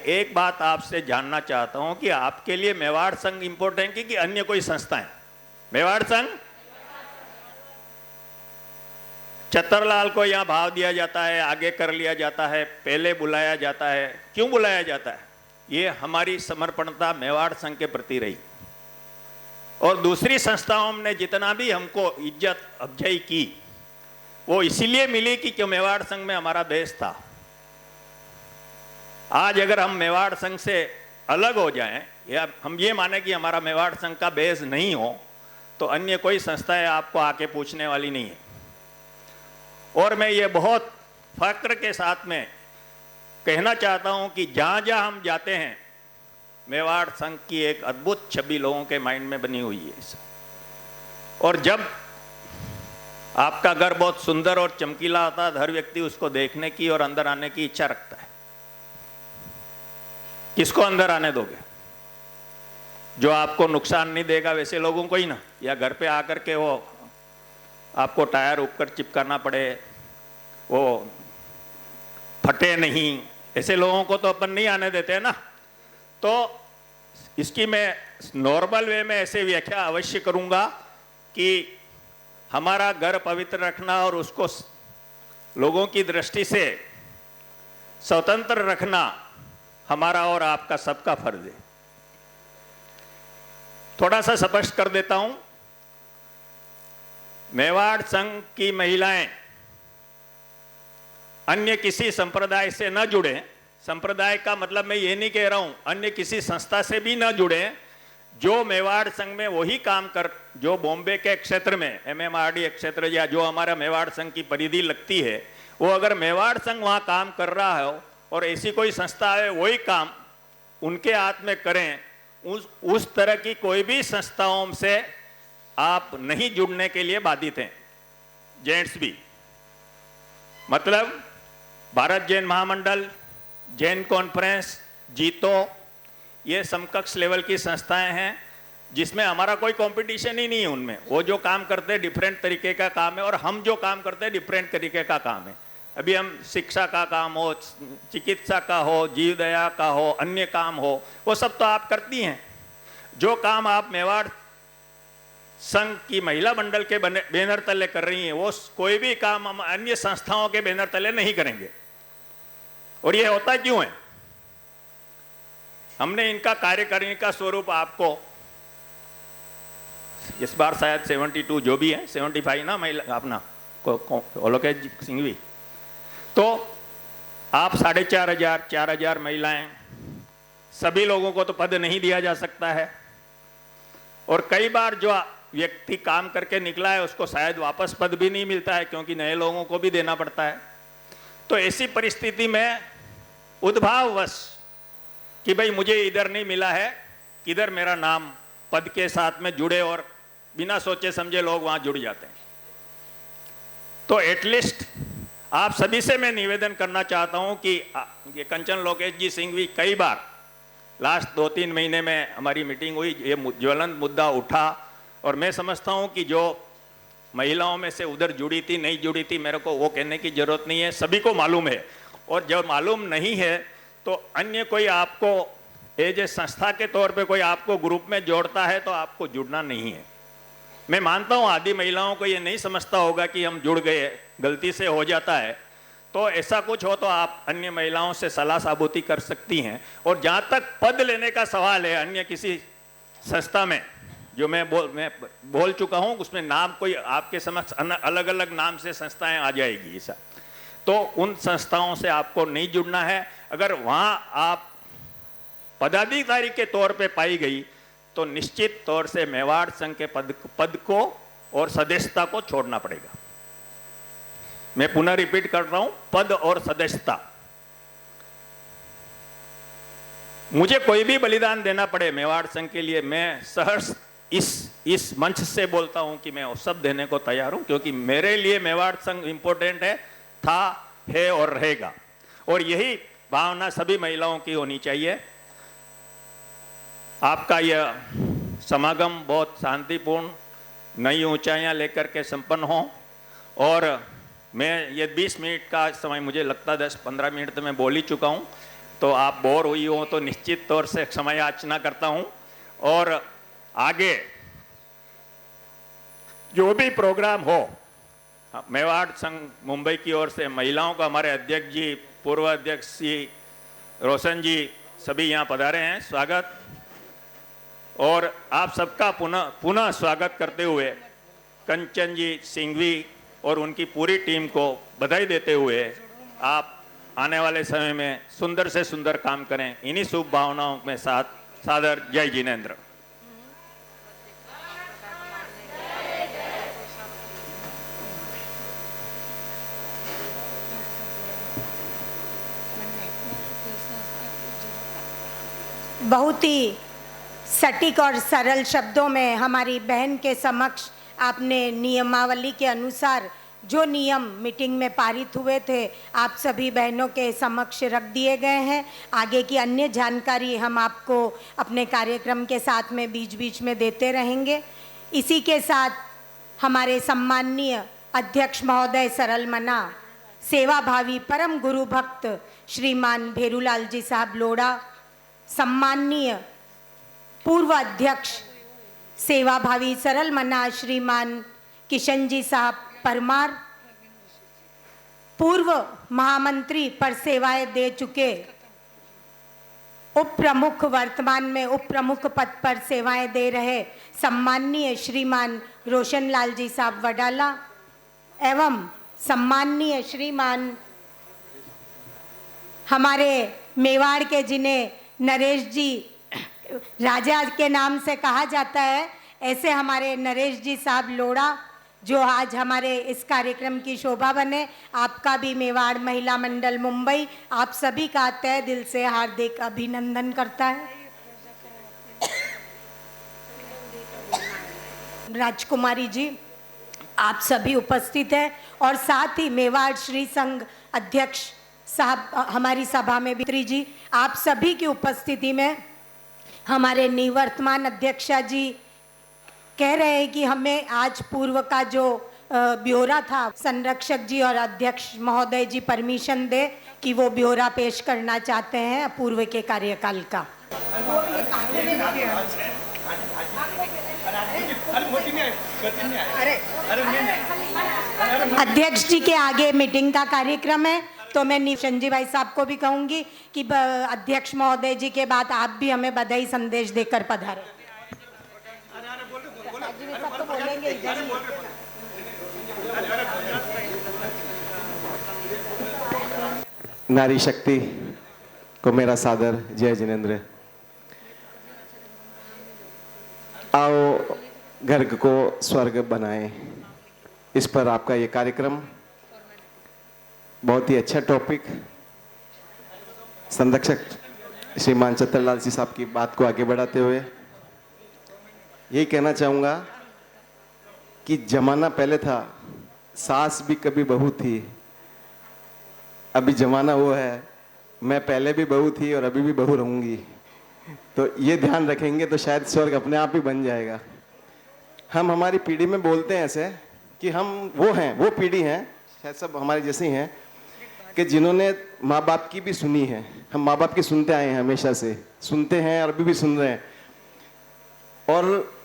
एक बात आपसे जानना चाहता हूं कि आपके लिए मेवाड़ संघ इंपॉर्टेंट है कि अन्य कोई संस्थाएं? मेवाड़ संघ, चतरलाल को यहां भाव दिया जाता है, आगे कर लिया जाता है, पहले बुलाया जाता है। क्यों बुलाया जाता है? ये हमारी समर्पणता मेवाड़ संघ के प्रति रही। और दूसरी संस्थाओं ने जितना भी हमको इज्जत अफजाई की वो इसीलिए मिली कि क्यों मेवाड़ संघ में हमारा बेस था। आज अगर हम मेवाड़ संघ से अलग हो जाएं या हम ये माने कि हमारा मेवाड़ संघ का बेस नहीं हो तो अन्य कोई संस्थाएं आपको आके पूछने वाली नहीं है। और मैं ये बहुत फक्र के साथ में कहना चाहता हूं कि जहां जहां हम जाते हैं मेवाड़ संघ की एक अद्भुत छवि लोगों के माइंड में बनी हुई है। और जब आपका घर बहुत सुंदर और चमकीला होता है, हर व्यक्ति उसको देखने की और अंदर आने की इच्छा रखता है। किसको अंदर आने दोगे? जो आपको नुकसान नहीं देगा वैसे लोगों को ही ना, या घर पे आकर के वो आपको टायर ऊपर चिपकाना पड़े, वो फटे नहीं, ऐसे लोगों को तो अपन नहीं आने देते हैं ना। तो इसकी मैं नॉर्मल वे में ऐसे व्याख्या अवश्य करूंगा कि हमारा घर पवित्र रखना और उसको लोगों की दृष्टि से स्वतंत्र रखना हमारा और आपका सबका फर्ज है। थोड़ा सा स्पष्ट कर देता हूं, मेवाड़ संघ की महिलाएं अन्य किसी संप्रदाय से न जुड़े। संप्रदाय का मतलब मैं ये नहीं कह रहा हूं अन्य किसी संस्था से भी न जुड़े। जो मेवाड़ संघ में वही काम कर, जो बॉम्बे के क्षेत्र में MMRD क्षेत्र या जो हमारा मेवाड़ संघ की परिधि लगती है, वो अगर मेवाड़ संघ वहां काम कर रहा हो और ऐसी कोई संस्था है वही काम उनके हाथ में करें, उस तरह की कोई भी संस्थाओं से आप नहीं जुड़ने के लिए बाधित हैं। जेंट्स भी, मतलब भारत जैन महामंडल, जैन कॉन्फ्रेंस, जीतो, ये समकक्ष लेवल की संस्थाएं हैं जिसमें हमारा कोई कंपटीशन ही नहीं है उनमें। वो जो काम करते हैं डिफरेंट तरीके का काम है और हम जो काम करते हैं डिफरेंट तरीके का काम है। अभी हम शिक्षा का काम हो, चिकित्सा का हो, जीव दया का हो, अन्य काम हो, वो सब तो आप करती हैं। जो काम आप मेवाड़ संघ की महिला मंडल के बैनर तले कर रही हैं वो कोई भी काम हम अन्य संस्थाओं के बैनर तले नहीं करेंगे। और ये होता क्यों है? हमने इनका कार्य करने का स्वरूप आपको इस बार शायद 72 जो भी है, 75 ना महिला अपना ओलोकेश सिंघवी, तो आप 4,500 4,000 महिलाएं, सभी लोगों को तो पद नहीं दिया जा सकता है। और कई बार जो व्यक्ति काम करके निकला है उसको शायद वापस पद भी नहीं मिलता है क्योंकि नए लोगों को भी देना पड़ता है। तो ऐसी परिस्थिति में उद्भाववश कि भाई मुझे इधर नहीं मिला है, किधर मेरा नाम पद के साथ में जुड़े, और बिना सोचे समझे लोग वहां जुड़ जाते हैं। तो एटलीस्ट आप सभी से मैं निवेदन करना चाहता हूं कि ये कंचन लोकेश जी सिंघवी कई बार लास्ट 2-3 महीने में हमारी मीटिंग हुई, ये ज्वलंत मुद्दा उठा और मैं समझता हूं कि जो महिलाओं में से उधर जुड़ी थी नहीं जुड़ी थी मेरे को वो कहने की जरूरत नहीं है, सभी को मालूम है। और जब मालूम नहीं है तो अन्य कोई आपको एज ए संस्था के तौर पे कोई आपको ग्रुप में जोड़ता है तो आपको जुड़ना नहीं है। मैं मानता हूं आदि महिलाओं को ये नहीं समझता होगा कि हम जुड़ गए, गलती से हो जाता है। तो ऐसा कुछ हो तो आप अन्य महिलाओं से सलाह साबूती कर सकती हैं। और जहां तक पद लेने का सवाल है अन्य किसी संस्था में, जो मैं बोल चुका हूं उसमें नाम कोई आपके समक्ष अलग अलग नाम से संस्थाएं आ जाएगी ऐसा, तो उन संस्थाओं से आपको नहीं जुड़ना है। अगर वहां आप पदाधिकारी के तौर पे पाई गई तो निश्चित तौर से मेवाड़ संघ के पद को और सदस्यता को छोड़ना पड़ेगा। मैं पुनः रिपीट कर रहा हूं, पद और सदस्यता। मुझे कोई भी बलिदान देना पड़े मेवाड़ संघ के लिए, मैं सहर्ष इस मंच से बोलता हूं कि मैं वो सब देने को तैयार हूं, क्योंकि मेरे लिए मेवाड़ संघ इंपॉर्टेंट है, था, है और रहेगा। और यही भावना सभी महिलाओं की होनी चाहिए। आपका यह समागम बहुत शांतिपूर्ण नई ऊंचाइयां लेकर के संपन्न हो। और मैं ये 20 मिनट का समय, मुझे लगता 10-15 मिनट तो मैं बोल ही चुका हूं। तो आप बोर हुई हो तो निश्चित तौर से क्षमा याचना करता हूं। और आगे जो भी प्रोग्राम हो, मेवाड़ संघ मुंबई की ओर से महिलाओं का हमारे अध्यक्ष जी, पूर्व अध्यक्ष जी रोशन जी सभी यहाँ पधारे हैं, स्वागत। और आप सबका पुनः स्वागत करते हुए कंचन जी सिंघवी और उनकी पूरी टीम को बधाई देते हुए आप आने वाले समय में सुंदर से सुंदर काम करें, इन्हीं शुभ भावनाओं में साथ सादर जय जिनेंद्र। बहुत ही सटीक और सरल शब्दों में हमारी बहन के समक्ष आपने नियमावली के अनुसार जो नियम मीटिंग में पारित हुए थे आप सभी बहनों के समक्ष रख दिए गए हैं। आगे की अन्य जानकारी हम आपको अपने कार्यक्रम के साथ में बीच बीच में देते रहेंगे। इसी के साथ हमारे सम्माननीय अध्यक्ष महोदय सरल मना, सेवाभावी परम गुरु भक्त श्रीमान भेरूलाल जी साहब लोढ़ा, सम्माननीय पूर्व अध्यक्ष सेवाभावी सरल मना श्रीमान किशन जी साहब परमार, पूर्व महामंत्री पर सेवाएं दे चुके उप प्रमुख, वर्तमान में उप प्रमुख पद पर सेवाएं दे रहे सम्माननीय श्रीमान रोशन लाल जी साहब वडाला एवं सम्माननीय श्रीमान हमारे मेवाड़ के जिन्हें नरेश जी राजा के नाम से कहा जाता है, ऐसे हमारे नरेश जी साहब लोढ़ा जो आज हमारे इस कार्यक्रम की शोभा बने। आपका भी मेवाड़ महिला मंडल मुंबई आप सभी का तहे दिल से हार्दिक अभिनंदन करता है। राजकुमारी जी आप सभी उपस्थित हैं और साथ ही मेवाड़ श्री संघ अध्यक्ष साहब हमारी सभा में भी जी, आप सभी की उपस्थिति में हमारे निवर्तमान अध्यक्षा जी कह रहे हैं कि हमें आज पूर्व का जो ब्यौरा था संरक्षक जी और अध्यक्ष महोदय जी परमिशन दे कि वो ब्यौरा पेश करना चाहते हैं पूर्व के कार्यकाल का। अध्यक्ष जी के आगे मीटिंग का कार्यक्रम है तो मैं निशंजी भाई साहब को भी कहूंगी कि अध्यक्ष महोदय जी के बाद आप भी हमें बधाई संदेश देकर पधारे। नारी शक्ति को मेरा सादर जय जिनेंद्र। आओ घर को स्वर्ग बनाएं, इस पर आपका ये कार्यक्रम बहुत ही अच्छा टॉपिक। संरक्षक श्रीमान चतरलाल जी साहब की बात को आगे बढ़ाते हुए यही कहना चाहूँगा कि जमाना पहले था, सास भी कभी बहू थी, अभी जमाना वो है मैं पहले भी बहू थी और अभी भी बहू रहूँगी। तो ये ध्यान रखेंगे तो शायद स्वर्ग अपने आप ही बन जाएगा। हम हमारी पीढ़ी में बोलते हैं ऐसे कि हम वो हैं, वो पीढ़ी हैं, शायद सब हमारे जैसे ही हैं कि जिन्होंने माँ बाप की भी सुनी है। हम माँ बाप की सुनते आए हैं, हमेशा से सुनते हैं और अभी भी सुन रहे हैं। और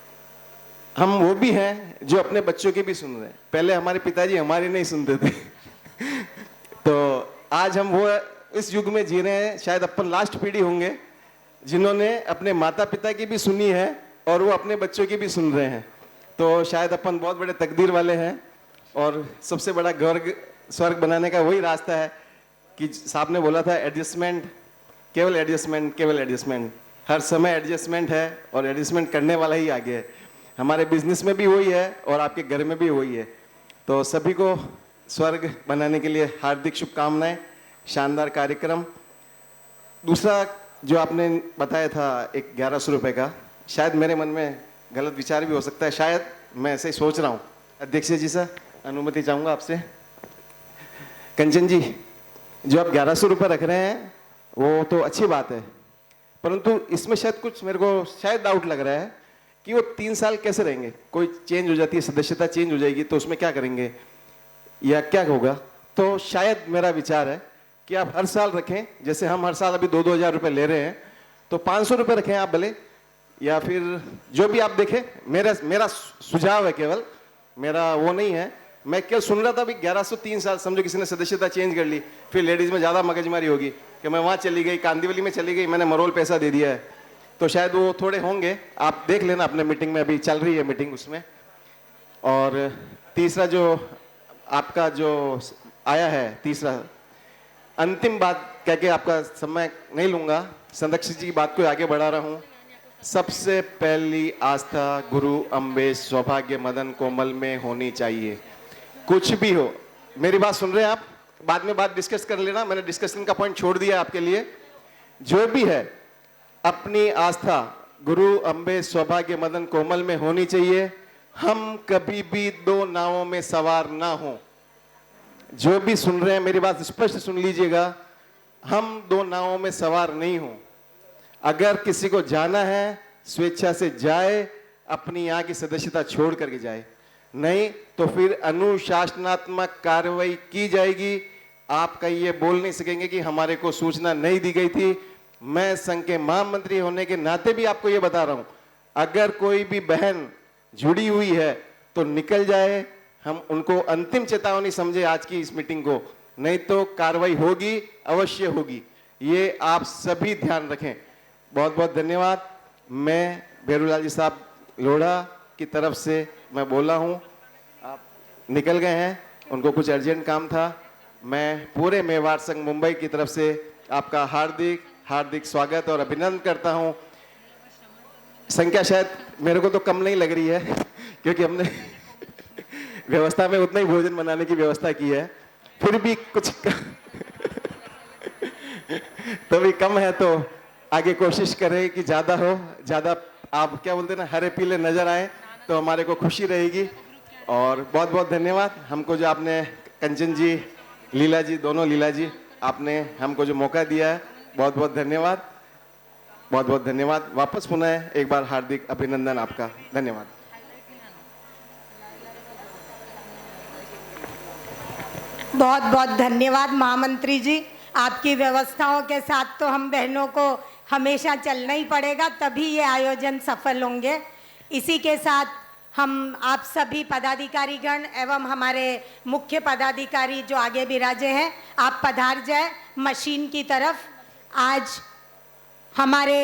हम वो भी हैं जो अपने बच्चों की भी सुन रहे हैं। पहले हमारे पिताजी हमारी नहीं सुनते थे तो आज हम वो इस युग में जी रहे हैं। शायद अपन लास्ट पीढ़ी होंगे जिन्होंने अपने माता पिता की भी सुनी है और वो अपने बच्चों की भी सुन रहे हैं। तो शायद अपन बहुत बड़े तकदीर वाले हैं और सबसे बड़ा स्वर्ग बनाने का वही रास्ता है कि साहब ने बोला था एडजस्टमेंट, केवल एडजस्टमेंट, केवल एडजस्टमेंट। हर समय एडजस्टमेंट है और एडजस्टमेंट करने वाला ही आगे है। हमारे बिजनेस में भी वही है और आपके घर में भी वही है। तो सभी को स्वर्ग बनाने के लिए हार्दिक शुभकामनाएं। शानदार कार्यक्रम। दूसरा जो आपने बताया था एक 1100 रुपये का, शायद मेरे मन में गलत विचार भी हो सकता है, शायद मैं ऐसे ही सोच रहा हूँ। अध्यक्ष जी से अनुमति चाहूँगा आपसे। कंचन जी, जो आप 1100 रुपये रख रहे हैं वो तो अच्छी बात है, परंतु इसमें शायद कुछ मेरे को शायद डाउट लग रहा है कि वो 3 साल कैसे रहेंगे। कोई चेंज हो जाती है, सदस्यता चेंज हो जाएगी तो उसमें क्या करेंगे या क्या होगा। तो शायद मेरा विचार है कि आप हर साल रखें, जैसे हम हर साल अभी 2-2 हज़ार रुपये ले रहे हैं, तो 500 रुपये रखें आप भले, या फिर जो भी आप देखें। मेरा सुझाव है, केवल मेरा वो नहीं है। मैं कल सुन रहा था भी 1103 साल, समझो किसी ने सदस्यता चेंज कर ली, फिर लेडीज में ज़्यादा मगजमारी होगी कि मैं वहाँ चली गई, कांदीवली में चली गई, मैंने मरोल पैसा दे दिया है, तो शायद वो थोड़े होंगे। आप देख लेना अपने मीटिंग में, अभी चल रही है मीटिंग उसमें। और तीसरा जो आपका जो आया है, तीसरा अंतिम बात कह के आपका समय नहीं लूँगा, संरक्षक जी की बात को आगे बढ़ा रहा हूँ। सबसे पहली आस्था गुरु अम्बे सौभाग्य मदन कोमल में होनी चाहिए। कुछ भी हो, मेरी बात सुन रहे हैं आप? बाद में बात डिस्कस कर लेना, मैंने डिस्कशन का पॉइंट छोड़ दिया आपके लिए। जो भी है, अपनी आस्था गुरु अम्बे सौभाग्य मदन कोमल में होनी चाहिए। हम कभी भी दो नावों में सवार ना हो। जो भी सुन रहे हैं मेरी बात स्पष्ट सुन लीजिएगा, हम दो नावों में सवार नहीं हो। अगर किसी को जाना है स्वेच्छा से जाए, अपनी यहाँ की सदस्यता छोड़ करके जाए, नहीं तो फिर अनुशासनात्मक कार्रवाई की जाएगी। आप कहीं ये बोल नहीं सकेंगे कि हमारे को सूचना नहीं दी गई थी। मैं संघ के महामंत्री होने के नाते भी आपको ये बता रहा हूं, अगर कोई भी बहन जुड़ी हुई है तो निकल जाए। हम उनको अंतिम चेतावनी समझे आज की इस मीटिंग को, नहीं तो कार्रवाई होगी, अवश्य होगी। ये आप सभी ध्यान रखें। बहुत बहुत धन्यवाद। मैं भेरूलाल जी साहब लोढ़ा की तरफ से मैं बोला हूं, आप निकल गए हैं, उनको कुछ अर्जेंट काम था। मैं पूरे मेवाड़ संघ मुंबई की तरफ से आपका हार्दिक हार्दिक स्वागत और अभिनंदन करता हूं। संख्या शायद मेरे को तो कम नहीं लग रही है, क्योंकि हमने व्यवस्था में उतना ही भोजन बनाने की व्यवस्था की है, फिर भी कुछ तो भी कम है, तो आगे कोशिश करें कि ज्यादा हो, ज्यादा आप क्या बोलते हैं ना, हरे पीले नजर आए तो हमारे को खुशी रहेगी। और बहुत बहुत धन्यवाद हमको जो आपने, कंचन जी, लीला जी, दोनों लीला जी, आपने हमको जो मौका दिया है, बहुत बहुत धन्यवाद, बहुत बहुत धन्यवाद। वापस पुनः एक बार हार्दिक अभिनंदन आपका, धन्यवाद। बहुत बहुत धन्यवाद महामंत्री जी। आपकी व्यवस्थाओं के साथ तो हम बहनों को हमेशा चलना ही पड़ेगा, तभी ये आयोजन सफल होंगे। इसी के साथ हम आप सभी पदाधिकारीगण एवं हमारे मुख्य पदाधिकारी जो आगे विराजे हैं, आप पधार जाए मशीन की तरफ। आज हमारे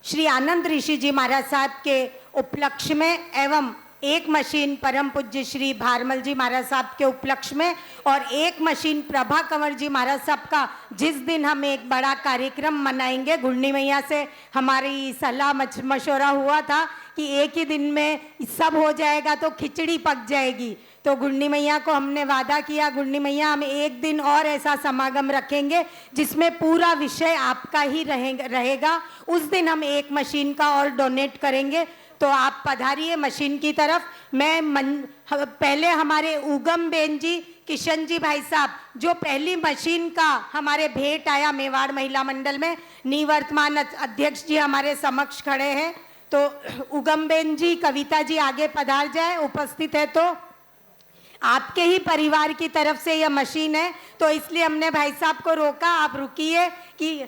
श्री आनंद ऋषि जी महाराज साहब के उपलक्ष्य में एवं एक मशीन परम पूज्य श्री भारमल जी महाराज साहब के उपलक्ष्य में और एक मशीन प्रभा कंवर जी महाराज साहब का, जिस दिन हम एक बड़ा कार्यक्रम मनाएंगे। गुंडी मैया से हमारी सलाह मशवरा हुआ था कि एक ही दिन में सब हो जाएगा तो खिचड़ी पक जाएगी, तो गुंडी मैया को हमने वादा किया, गुंडी मैया हम एक दिन और ऐसा समागम रखेंगे जिसमें पूरा विषय आपका ही रहेगा। उस दिन हम एक मशीन का और डोनेट करेंगे, तो आप पधारिए मशीन की तरफ। मैं पहले हमारे उगम बेन जी, किशन जी भाई साहब, जो पहली मशीन का हमारे भेंट आया मेवाड़ महिला मंडल में, निवर्तमान अध्यक्ष जी हमारे समक्ष खड़े हैं, तो उगम बेन जी, कविता जी आगे पधार जाए, उपस्थित है। तो आपके ही परिवार की तरफ से यह मशीन है, तो इसलिए हमने भाई साहब को रोका, आप रुकिए कि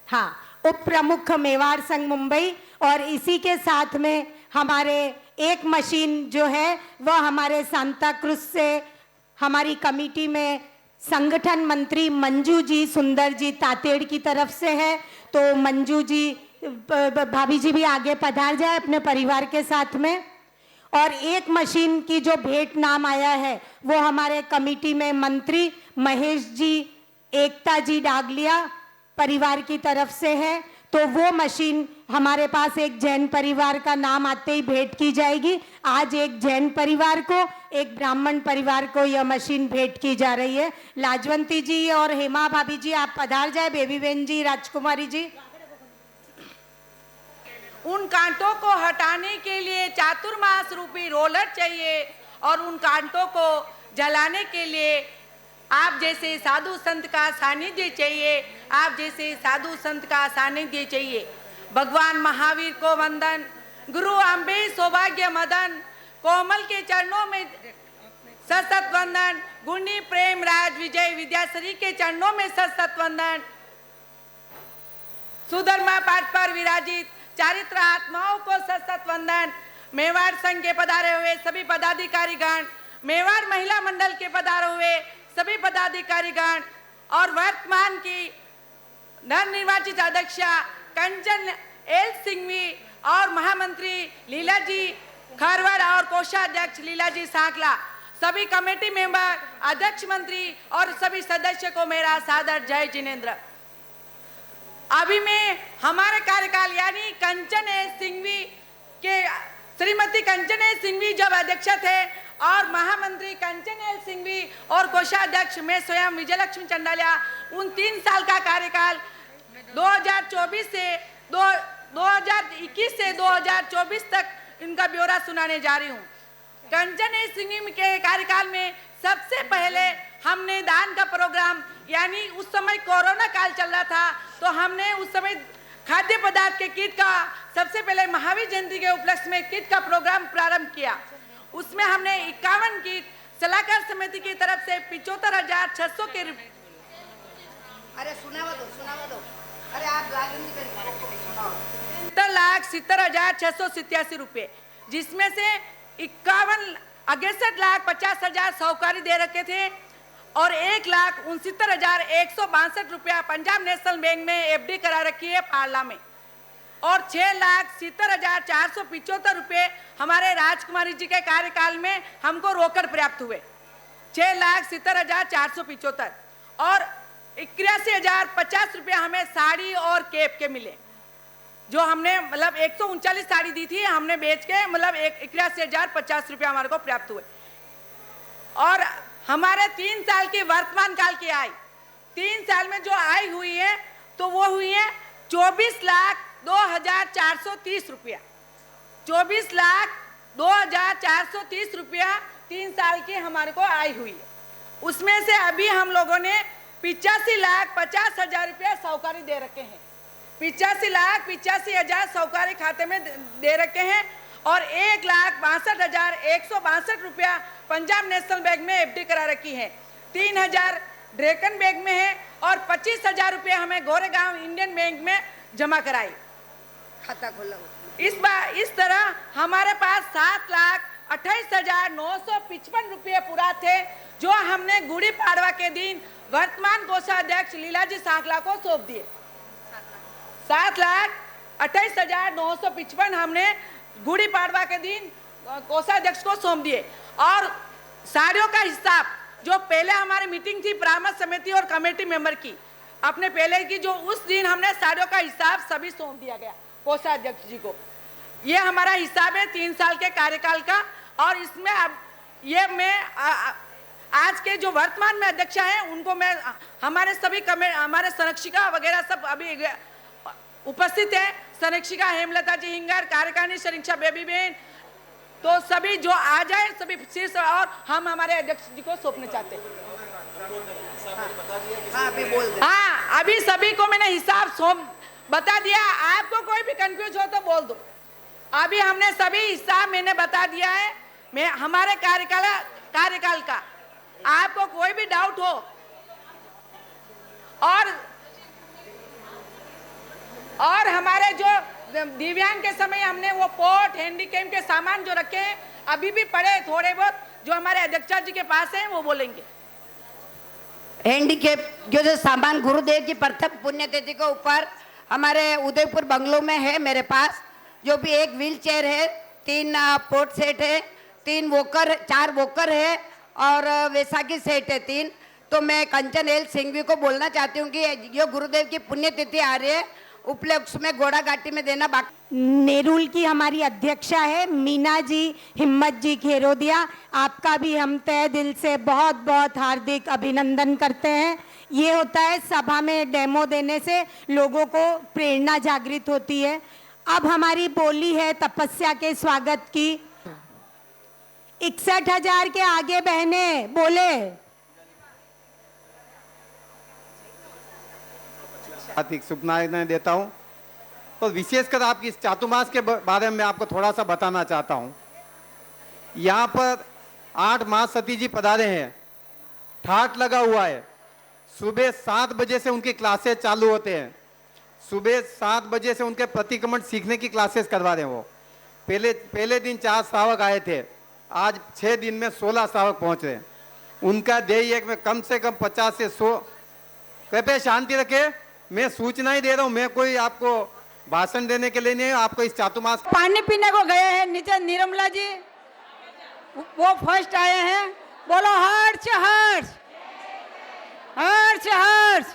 हाँ, उप प्रमुख मेवाड़ संघ मुंबई। और इसी के साथ में हमारे एक मशीन जो है वह हमारे सांता क्रूज से हमारी कमेटी में संगठन मंत्री मंजू जी सुंदर जी तातेड़ की तरफ से है, तो मंजू जी भाभी जी भी आगे पधार जाए अपने परिवार के साथ में। और एक मशीन की जो भेंट नाम आया है वो हमारे कमेटी में मंत्री महेश जी, एकता जी डागलिया परिवार की तरफ से है, तो वो मशीन हमारे पास एक जैन परिवार का नाम आते ही भेंट की जाएगी। आज एक जैन परिवार को, एक ब्राह्मण परिवार को यह मशीन भेंट की जा रही है। लाजवंती जी और हेमा भाभी जी आप पधार जाए, बेबी बेन जी, राजकुमारी जी। उन कांटों को हटाने के लिए चातुर्मास रूपी रोलर चाहिए और उन कांटों को जलाने के लिए आप जैसे साधु संत का सानिध्य चाहिए, आप जैसे साधु संत का सानिध्य चाहिए। भगवान महावीर को वंदन, गुरु अम्बे सौभाग्य मदन कोमल के चरणों में सशत वंदन। गुणी प्रेम राज विजय विद्याश्री के चरणों में सत वंदन। सुधर्मा पाठ पर विराजित चारित्र आत्माओं को सत वंदन। मेवाड़ संघ के पधारे हुए सभी पदाधिकारीगण, मेवाड़ महिला मंडल के पधारे हुए सभी पदाधिकारीगण और वर्तमान की नवनिर्वाचित अध्यक्षा कंचन एल सिंघवी और महामंत्री लीला जी खरवड़ और कोषाध्यक्ष लीला जी सांकला, सभी कमेटी मेंबर, अध्यक्ष मंत्री और सभी सदस्य को मेरा सादर जय जिनेंद्र। अभी मैं हमारे कार्यकाल यानी कंचन एल सिंघवी के श्रीमती कंचन एल सिंघवी जब अध्यक्ष थे और महामंत्री कंचन एल सिंघवी और कोषाध्यक्ष मैं स्वयं विजयलक्ष्मी चंडालिया, उन 3 साल का कार्यकाल 2021 से 2024 तक इनका ब्यौरा सुनाने जा रही हूँ। कंचन एल सिंघवी के कार्यकाल में सबसे पहले हमने दान का प्रोग्राम, यानी उस समय कोरोना काल चल रहा था, तो हमने उस समय खाद्य पदार्थ के किट का सबसे पहले महावीर जयंती के उपलक्ष्य में किट का प्रोग्राम प्रारंभ किया। उसमें हमने 51 किट सलाहकार समिति की तरफ से 75,600 के अरे सुनावा दो अरे आप 70,70,687 रुपये, जिसमें से 61,68,50,000 सहकारी दे रखे थे और 1,69,162 रुपया पंजाब नेशनल बैंक में एफडी करा रखी है पार्ला में, और 6,70,475 रुपये हमारे राजकुमारी जी के कार्यकाल में हमको रोकड़ प्राप्त हुए। 6,70,475 और 81,050 रुपया हमें साड़ी और केप के मिले, जो हमने मतलब 139 साड़ी दी थी, हमने बेच के मतलब 81,050 रुपया हमारे को प्राप्त हुए। और हमारे 3 साल की वर्तमान काल की आय, 3 साल में जो आय हुई है तो वो हुई है 24,02,430 रुपया। 24,02,430 रुपया 3 साल की हमारे को आय हुई है। उसमें से अभी हम लोगों ने 85,50,000 रुपया सहकारी दे रखे हैं। 85,85,000 सहकारी खाते में दे रखे हैं और 1,62,162 रुपया पंजाब नेशनल बैंक में एफडी करा रखी है। 3,000 ड्रेकन बैंक में है और 25,000 रुपये हमें गोरेगांव इंडियन बैंक में जमा कराई, खाता खोला। इस तरह हमारे पास 7,28,955 रुपये पूरा थे, जो हमने गुड़ी पाड़वा के दिन वर्तमान कोषाध्यक्ष लीला जी सांकला को सौंप दिए। 7,28,955 हमने गुड़ी पाड़वा के दिन कोषाध्यक्ष को सौंप दिए। और साड़ियों का हिसाब जो पहले हमारी मीटिंग थी परामर्श समिति और कमेटी मेंबर की, अपने पहले की, जो उस दिन हमने साड़ियों का हिसाब सभी सौंप दिया गया कोषाध्यक्ष जी को। ये हमारा हिसाब है 3 साल के कार्यकाल का। और इसमें अब ये मैं आज के जो वर्तमान में अध्यक्ष हैं उनको मैं, हमारे सभी हमारे संरक्षिका वगैरह सब अभी उपस्थित है। संरक्षिका हेमलता जी हिंगर, कार्यकारिणी संरक्षा बेबी बहन, तो सभी जो आ जाए सभी शीर्ष, और हम हमारे अध्यक्ष जी को सौंपना चाहते हैं। हाँ, अभी सभी को मैंने हिसाब बता दिया। आपको कोई भी कंफ्यूज हो तो बोल दो। अभी हमने सभी हिसाब मैंने बता दिया है, मैं हमारे कार्यकाल का। आपको कोई भी डाउट हो और हमारे जो दिव्यांग के समय हमने वो पोर्ट हैंडीकैम के सामान जो रखे हैं अभी भी पड़े थोड़े बहुत, जो हमारे अध्यक्ष जी के पास है वो बोलेंगे। हैंडीकैप जो सामान गुरुदेव की प्रथम पुण्यतिथि के ऊपर हमारे उदयपुर बंगलों में है मेरे पास, जो भी एक व्हील चेयर है, 3 पोर्ट सेट है, 4 वॉकर है और वैसाखी सेट है 3। तो मैं कंचन एल सिंघवी को बोलना चाहती हूँ कि जो गुरुदेव की पुण्यतिथि आ रही है, उपलक्ष्य में घोड़ा घाटी में देना बाकी। नेरुल की हमारी अध्यक्षा है मीना जी हिम्मत जी खेरोदिया, आपका भी हम तहे दिल से बहुत बहुत हार्दिक अभिनंदन करते हैं। ये होता है सभा में डेमो देने से लोगों को प्रेरणा जागृत होती है। अब हमारी बोली है तपस्या के स्वागत की। 61,000 के आगे बहने बोले। हार्दिक शुभकामनाएं देता हूं। तो विशेषकर आपकी इस चातुर्मास के बारे में आपको थोड़ा सा बताना चाहता हूं। यहाँ पर 8 महासती जी पधारे हैं ठाट लगा हुआ है। सुबह 7 बजे से उनकी क्लासेस चालू होते हैं। सुबह 7 बजे से उनके प्रतिक्रमण सीखने की क्लासेस करवा रहे हैं वो। पहले दिन 4 श्रावक आए थे, आज 6 दिन में 16 श्रावक पहुंच रहे हैं। उनका ध्येय है कि मैं कम से कम 50 से 100। कृपया शांति रखे, मैं सूचना ही दे रहा हूं, मैं कोई आपको भाषण देने के लिए नहीं हूं। आपको इस चातुर्मास पानी पीने को गए हैं नीचे निर्मला जी, वो फर्स्ट आए हैं। बोलो हर्ष हर्ष हर्ष हर्ष।